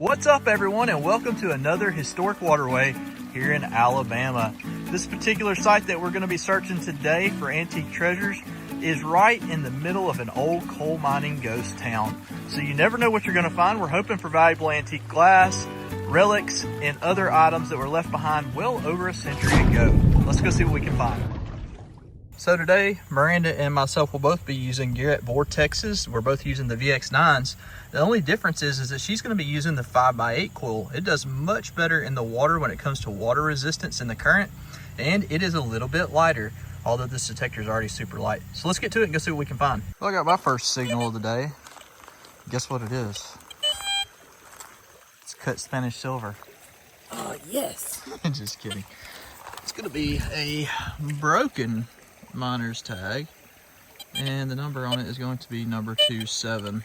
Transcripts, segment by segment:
What's up, everyone, and welcome to another historic waterway here in Alabama. This particular site that we're going to be searching today for antique treasures is right in the middle of an old coal mining ghost town. So you never know what you're going to find. We're hoping for valuable antique glass, relics, and other items that were left behind well over a century ago. Let's go see what we can find. So today, Miranda and myself will both be using Garrett Vortexes. We're both using the VX9s. The only difference is that she's going to be using the 5x8 coil. It does much better in the water when it comes to water resistance in the current, and it is a little bit lighter, although this detector is already super light. So let's get to it and go see what we can find. Well, I got my first signal of the day. Guess what it is? It's cut Spanish silver. Oh, yes. Just kidding. It's going to be a broken miner's tag, and the number on it is going to be number 27.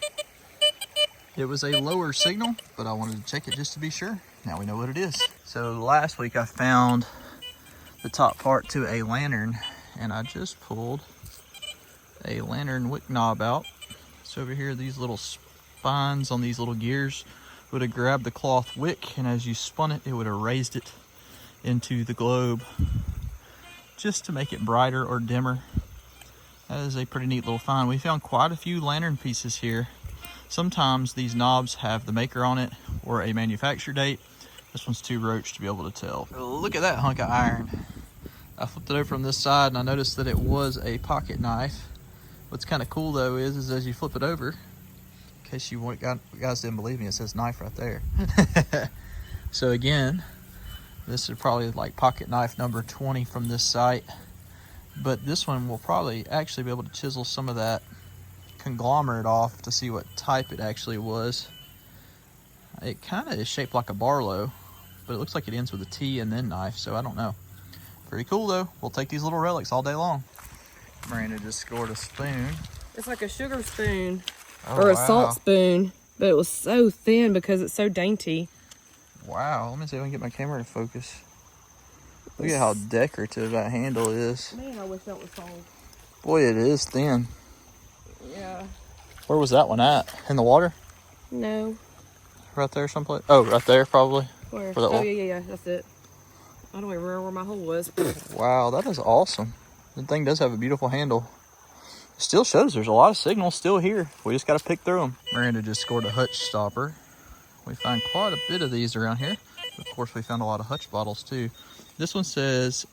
It was a lower signal, but I wanted to check it just to be sure. Now we know what it is. So last week I found the top part to a lantern, and I just pulled a lantern wick knob out. So over here, these little spines on these little gears would have grabbed the cloth wick, and as you spun it, it would have raised it into the globe just to make it brighter or dimmer. That is a pretty neat little find. We found quite a few lantern pieces here. Sometimes these knobs have the maker on it or a manufacture date. This one's too roached to be able to tell. Look at that hunk of iron. I flipped it over from this side and I noticed that it was a pocket knife. What's kind of cool though is as you flip it over, in case you guys didn't believe me, it says knife right there. So again, this is probably like pocket knife number 20 from this site, but this one will probably actually be able to chisel some of that conglomerate off to see what type it actually was. It kind of is shaped like a Barlow, but it looks like it ends with a T and then knife, so I don't know. Pretty cool though. We'll take these little relics all day long. Miranda just scored a spoon. It's like a sugar spoon or a salt spoon, but it was so thin because it's so dainty. Wow, let me see if I can get my camera to focus. Look at how decorative that handle is. Man, I wish that was sold. Boy, it is thin. Yeah. Where was that one at? In the water? No. Right there someplace? Oh, right there probably. Where? That Oh, yeah, that's it. I don't even remember where my hole was. Wow, that is awesome. The thing does have a beautiful handle. It still shows there's a lot of signals still here. We just got to pick through them. Miranda just scored a hutch stopper. We find quite a bit of these around here. Of course, we found a lot of hutch bottles too. This one says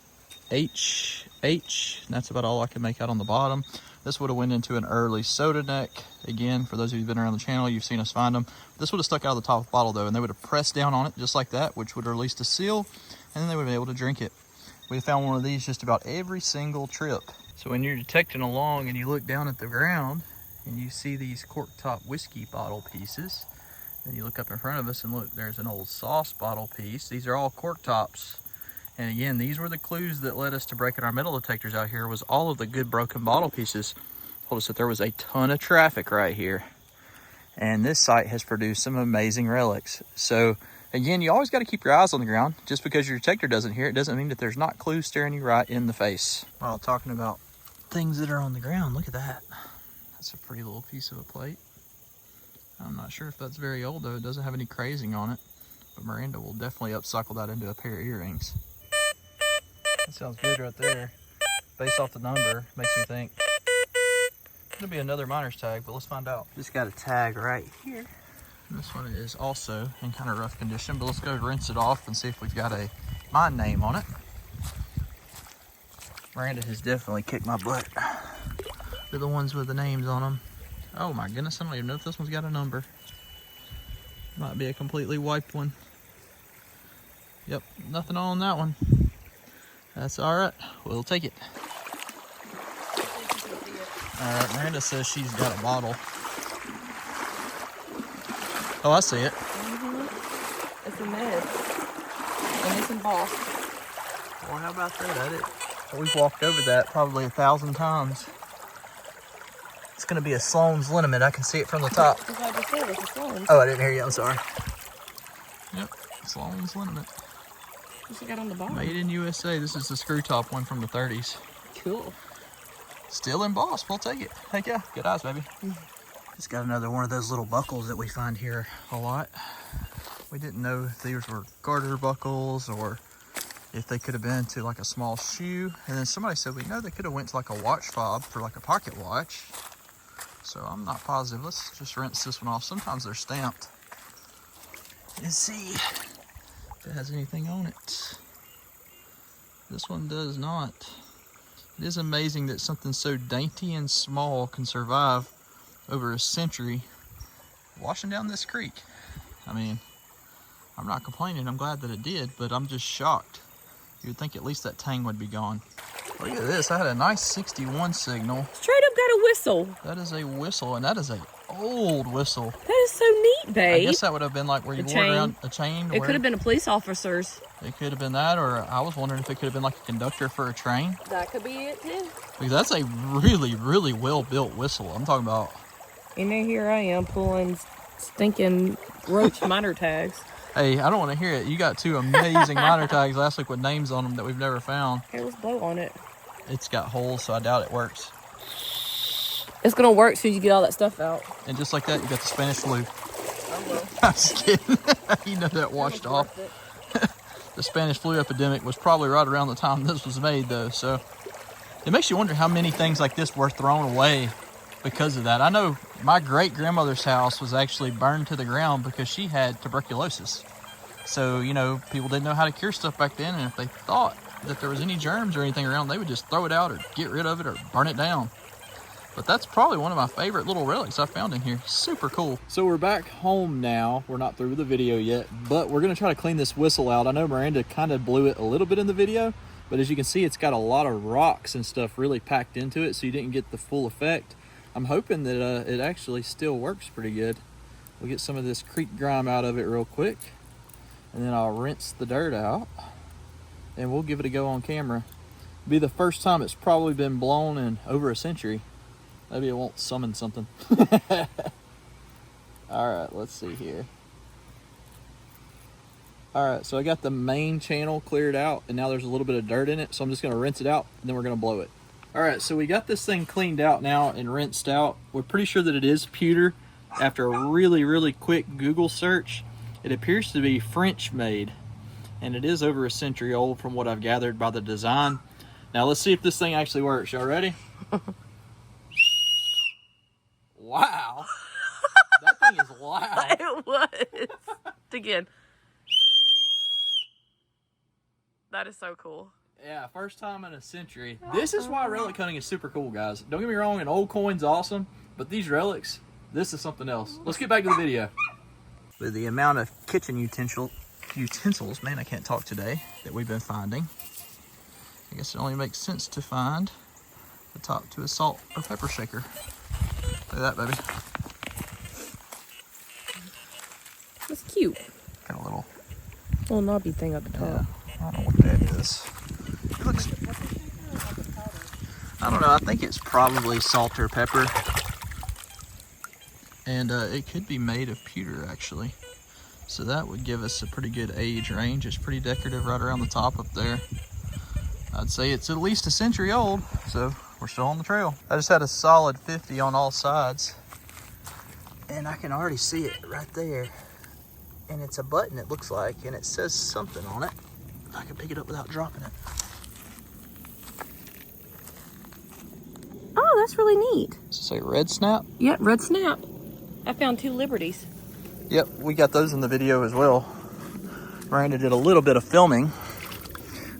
HH, and that's about all I can make out on the bottom. This would have went into an early soda neck. Again, for those of you who've been around the channel, you've seen us find them. This would have stuck out of the top of the bottle though, and they would have pressed down on it just like that, which would have released a seal, and then they would have been able to drink it. We found one of these just about every single trip. So when you're detecting along and you look down at the ground and you see these cork top whiskey bottle pieces, then you look up in front of us and look, there's an old sauce bottle piece. These are all cork tops. And again, these were the clues that led us to breaking our metal detectors out here, was all of the good broken bottle pieces. Told us that there was a ton of traffic right here. And this site has produced some amazing relics. So again, you always got to keep your eyes on the ground. Just because your detector doesn't hear it doesn't mean that there's not clues staring you right in the face. While talking about things that are on the ground, look at that. That's a pretty little piece of a plate. I'm not sure if that's very old though. It doesn't have any crazing on it, but Miranda will definitely upcycle that into a pair of earrings. That sounds good right there. Based off the number, makes me think it'll be another miner's tag, but let's find out. Just got a tag right here. And this one is also in kind of rough condition, but let's go rinse it off and see if we've got a mine name on it. Miranda has definitely kicked my butt. They're the ones with the names on them. Oh my goodness, I don't even know if this one's got a number. Might be a completely wiped one. Yep, nothing on that one. That's all right, we'll take it. All right, Miranda says she's got a bottle. Oh, I see it. Mm-hmm. It's a med. And it's embossed. Well, how about that? We've walked over that probably 1,000 times. It's gonna be a Sloan's liniment. I can see it from the top. That's what I just said, it's a Sloan's. Oh, I didn't hear you, I'm sorry. Yep, Sloan's liniment. What's it got on the bottom? Made in USA. This is the screw top one from the 30s. Cool. Still embossed, we'll take it. Heck yeah, good eyes, baby. It's got another one of those little buckles that we find here a lot. We didn't know if these were garter buckles or if they could have been to like a small shoe. And then somebody said, we know they could have went to like a watch fob for like a pocket watch. So I'm not positive. Let's just rinse this one off. Sometimes they're stamped. And see if it has anything on it. This one does not. It is amazing that something so dainty and small can survive over a century washing down this creek. I mean, I'm not complaining. I'm glad that it did, but I'm just shocked. You would think at least that tang would be gone. Look at this. I had a nice 61 signal. Straight up got a whistle. That is a whistle, and that is a old whistle. That is so neat, babe. I guess that would have been like where you wore around a chain. It could have been a police officer's. It could have been that, or I was wondering if it could have been like a conductor for a train. That could be it too. Because that's a really, really well-built whistle. I'm talking about. And then here I am pulling stinking roach miner tags. Hey, I don't want to hear it. You got 2 amazing miner tags last week with names on them that we've never found. Here, let's blow on it. It's got holes, so I doubt it works. It's gonna work as soon as you get all that stuff out. And just like that, you got the Spanish flu. I will. I'm just kidding. You know that washed off. The Spanish flu epidemic was probably right around the time this was made, though. So it makes you wonder how many things like this were thrown away because of that. I know my great-grandmother's house was actually burned to the ground because she had tuberculosis. So, you know, people didn't know how to cure stuff back then, and if they thought that there was any germs or anything around, they would just throw it out or get rid of it or burn it down. But that's probably one of my favorite little relics I found in here. Super cool. So we're back home now. We're not through with the video yet, but we're gonna try to clean this whistle out. I know Miranda kind of blew it a little bit in the video, but as you can see, it's got a lot of rocks and stuff really packed into it, so you didn't get the full effect. I'm hoping that it actually still works pretty good. We'll get some of this creek grime out of it real quick, and then I'll rinse the dirt out, and we'll give it a go on camera. It'll be the first time it's probably been blown in over a century. Maybe it won't summon something. All right, let's see here. All right, so I got the main channel cleared out, and now there's a little bit of dirt in it, so I'm just gonna rinse it out, and then we're gonna blow it. All right, so we got this thing cleaned out now and rinsed out. We're pretty sure that it is pewter. After a really, really quick Google search, it appears to be French made, and it is over a century old from what I've gathered by the design. Now let's see if this thing actually works. Y'all ready? Wow. That thing is loud. It was. Again. That is so cool. Yeah, first time in a century. This is why relic hunting is super cool, guys. Don't get me wrong, an old coin's awesome, but these relics, this is something else. Let's get back to the video. With the amount of kitchen utensils, man, I can't talk today, that we've been finding, I guess it only makes sense to find the top to a salt or pepper shaker. Look at that, baby. That's cute. Got a little knobby thing at the top. Yeah, I don't know what that is. It looks, I don't know, I think it's probably salt or pepper. And it could be made of pewter, actually. So that would give us a pretty good age range. It's pretty decorative right around the top up there. I'd say it's at least a century old, so we're still on the trail. I just had a solid 50 on all sides, and I can already see it right there. And it's a button, it looks like, and it says something on it. I can pick it up without dropping it. Oh, that's really neat. Does it say red snap? Yep, red snap. I found 2 liberties. Yep, we got those in the video as well. Miranda did a little bit of filming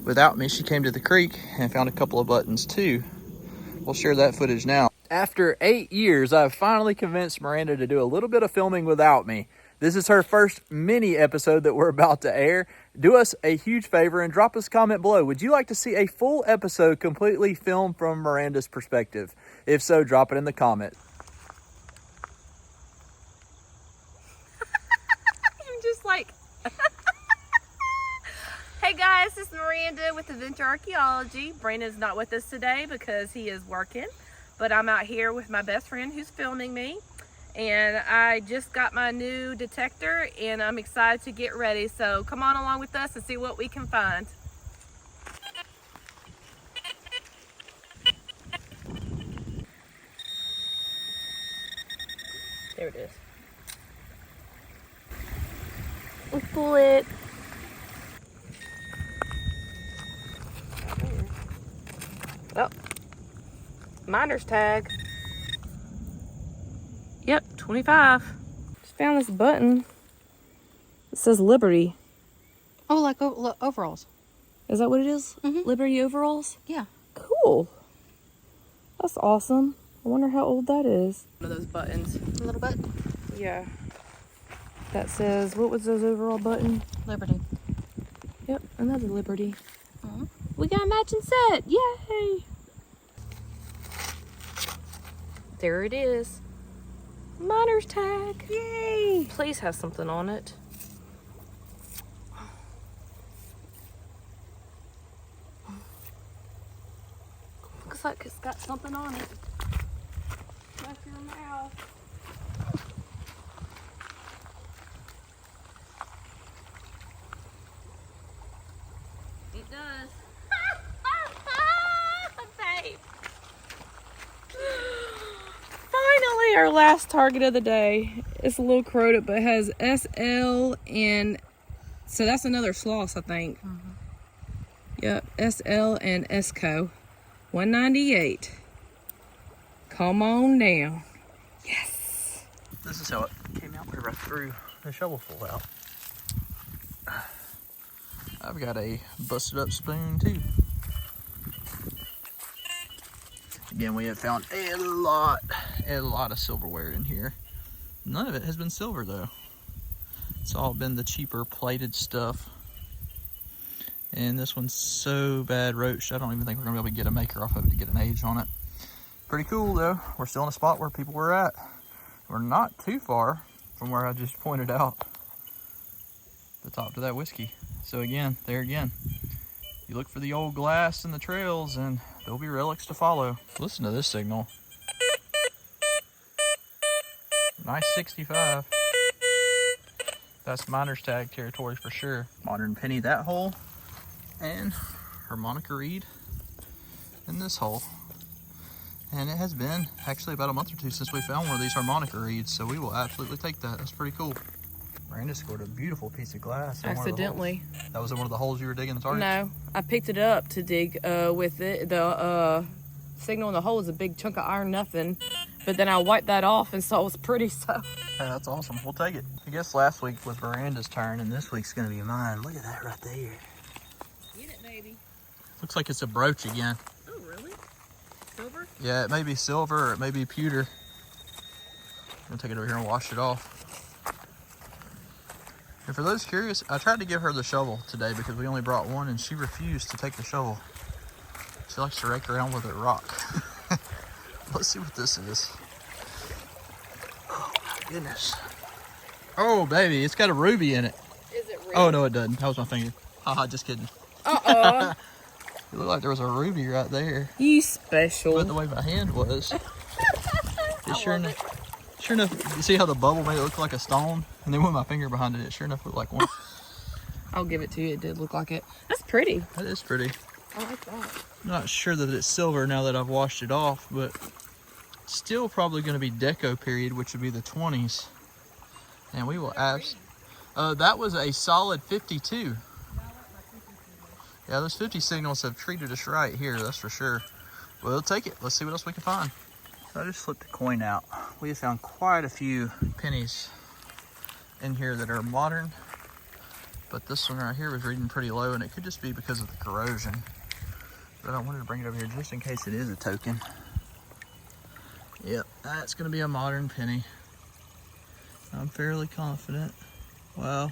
without me. She came to the creek and found a couple of buttons too. We'll share that footage now. After 8 years, I've finally convinced Miranda to do a little bit of filming without me. This is her first mini episode that we're about to air. Do us a huge favor and drop us a comment below. Would you like to see a full episode completely filmed from Miranda's perspective? If so, drop it in the comments. I'm just like... Hey guys, this is Miranda with Adventure Archaeology. Brandon's not with us today because he is working, but I'm out here with my best friend who's filming me. And I just got my new detector and I'm excited to get ready. So come on along with us and see what we can find. There it is. Let's pull it. Oh, miner's tag. Yep, 25. Just found this button. It says Liberty. Oh, like overalls. Is that what it is? Mm-hmm. Liberty overalls? Yeah. Cool. That's awesome. I wonder how old that is. One of those buttons. A little bit. Yeah. That says, what was those overall button? Liberty. Yep, another Liberty. Mm-hmm. We got a matching set. Yay! There it is. Miner's tag. Yay! Please have something on it. Looks like it's got something on it. That's your mouth. It does. Babe. Finally, our last target of the day. It's a little corroded, but it has SL and so that's another sloss, I think. Mm-hmm. Yep, SL and ESCO. 198. Come on down. Yes. This is how it came out whenever I threw the shovel full out. I've got a busted up spoon too. Again, we have found a lot of silverware in here. None of it has been silver though. It's all been the cheaper plated stuff. And this one's so bad roached, I don't even think we're gonna be able to get a maker off of it to get an age on it. Pretty cool though. We're still in a spot where people were at. We're not too far from where I just pointed out the top to that whiskey. So again, there again, you look for the old glass in the trails and there'll be relics to follow. Listen to this signal. Nice 65. That's miner's tag territory for sure. Modern penny that hole, and harmonica reed in this hole. And it has been actually about a month or two since we found one of these harmonica reeds, so we will absolutely take that. That's pretty cool. Miranda scored a beautiful piece of glass. Accidentally. That was in one of the holes you were digging the target? No, I picked it up to dig with it. The signal in the hole is a big chunk of iron nothing, but then I wiped that off and saw it was pretty, so. Yeah, that's awesome. We'll take it. I guess last week was Miranda's turn, and this week's gonna be mine. Look at that right there. Get it, baby. Looks like it's a brooch again. Oh, really? Silver? Yeah, it may be silver or it may be pewter. I'm gonna take it over here and wash it off. And for those curious, I tried to give her the shovel today because we only brought one and she refused to take the shovel. She likes to rake around with it rock. Let's see what this is. Oh my goodness. Oh baby, it's got a ruby in it. Is it real? Oh no it doesn't, that was my finger. Haha, just kidding. Uh-oh. It looked like there was a ruby right there. You special. But the way my hand was, it sure enough, you see how the bubble made it look like a stone? And then with my finger behind it, it sure enough looked like one. I'll give it to you. It did look like it. That's pretty. That is pretty. I like that. I'm not sure that it's silver now that I've washed it off, but still probably going to be deco period, which would be the 20s. And we will that was a solid 52. Yeah, those 50 signals have treated us right here, that's for sure. We'll take it. Let's see what else we can find. So I just slipped a coin out. We have found quite a few pennies in here that are modern, but this one right here was reading pretty low, and it could just be because of the corrosion. But I wanted to bring it over here just in case it is a token. Yep, that's gonna be a modern penny. I'm fairly confident. Well,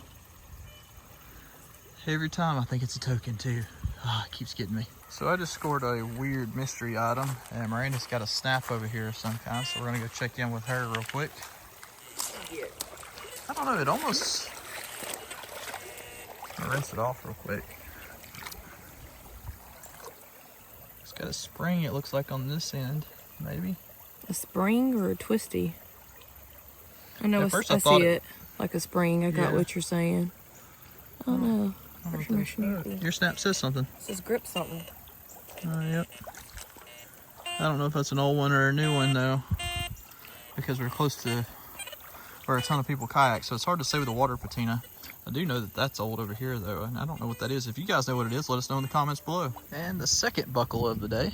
every time I think it's a token too. Ah, it keeps getting me. So I just scored a weird mystery item, and Miranda's got a snap over here of some kind, so we're gonna go check in with her real quick. I don't know, it almost... I'm gonna rinse it off real quick. It's got a spring, it looks like, on this end, maybe. A spring or a twisty? I know, At first I thought see it like a spring. I got Yeah. what you're saying. I don't know. Your snap says something. It says grip something. Yep. I don't know if that's an old one or a new one though, because we're where a ton of people kayak, so it's hard to say with the water patina. I do know that that's old over here though, and I don't know what that is. If you guys know what it is, let us know in the comments below. And the second buckle of the day.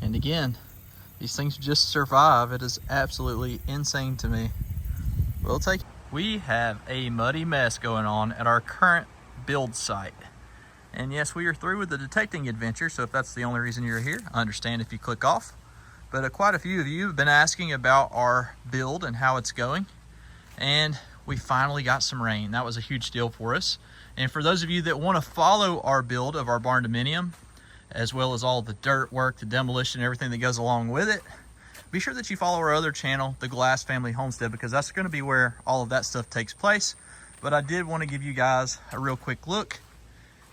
And again, these things just survive. It is absolutely insane to me. We'll take it. We have a muddy mess going on at our current build site. And yes, we are through with the detecting adventure, so if that's the only reason you're here, I understand if you click off. But quite a few of you have been asking about our build and how it's going. And we finally got some rain. That was a huge deal for us. And for those of you that want to follow our build of our Barnaminium, as well as all the dirt work, the demolition, everything that goes along with it, be sure that you follow our other channel, the Glass Family Homestead, because that's going to be where all of that stuff takes place. But I did want to give you guys a real quick look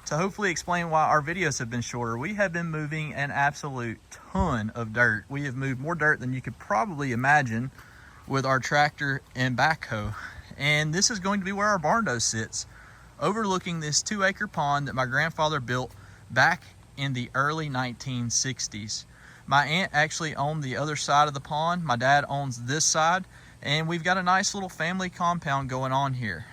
to hopefully explain why our videos have been shorter. We have been moving an absolute ton of dirt. We have moved more dirt than you could probably imagine with our tractor and backhoe. And this is going to be where our barn dough sits, overlooking this 2-acre pond that my grandfather built back in the early 1960s. My aunt actually owned the other side of the pond. My dad owns this side, and we've got a nice little family compound going on here.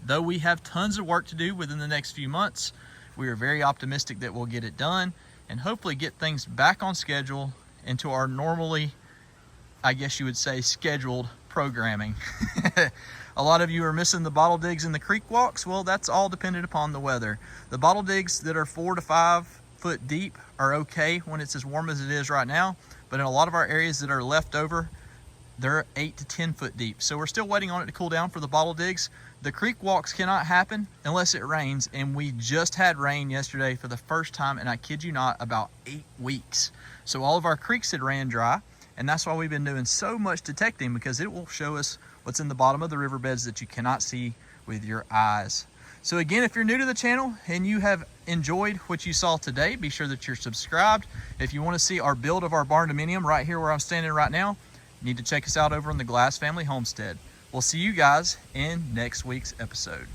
Though we have tons of work to do within the next few months, we are very optimistic that we'll get it done and hopefully get things back on schedule into our normally, I guess you would say, scheduled programming. A lot of you are missing the bottle digs and the creek walks. Well, that's all dependent upon the weather. The bottle digs that are 4 to 5 foot deep are okay when it's as warm as it is right now, but in a lot of our areas that are left over, they're 8 to 10 foot deep. So we're still waiting on it to cool down for the bottle digs. The creek walks cannot happen unless it rains, and we just had rain yesterday for the first time, and I kid you not, about 8 weeks. So all of our creeks had ran dry, and that's why we've been doing so much detecting, because it will show us what's in the bottom of the riverbeds that you cannot see with your eyes. So again, if you're new to the channel and you have enjoyed what you saw today, be sure that you're subscribed. If you want to see our build of our Barnaminium right here where I'm standing right now, you need to check us out over on the Glass Family Homestead. We'll see you guys in next week's episode.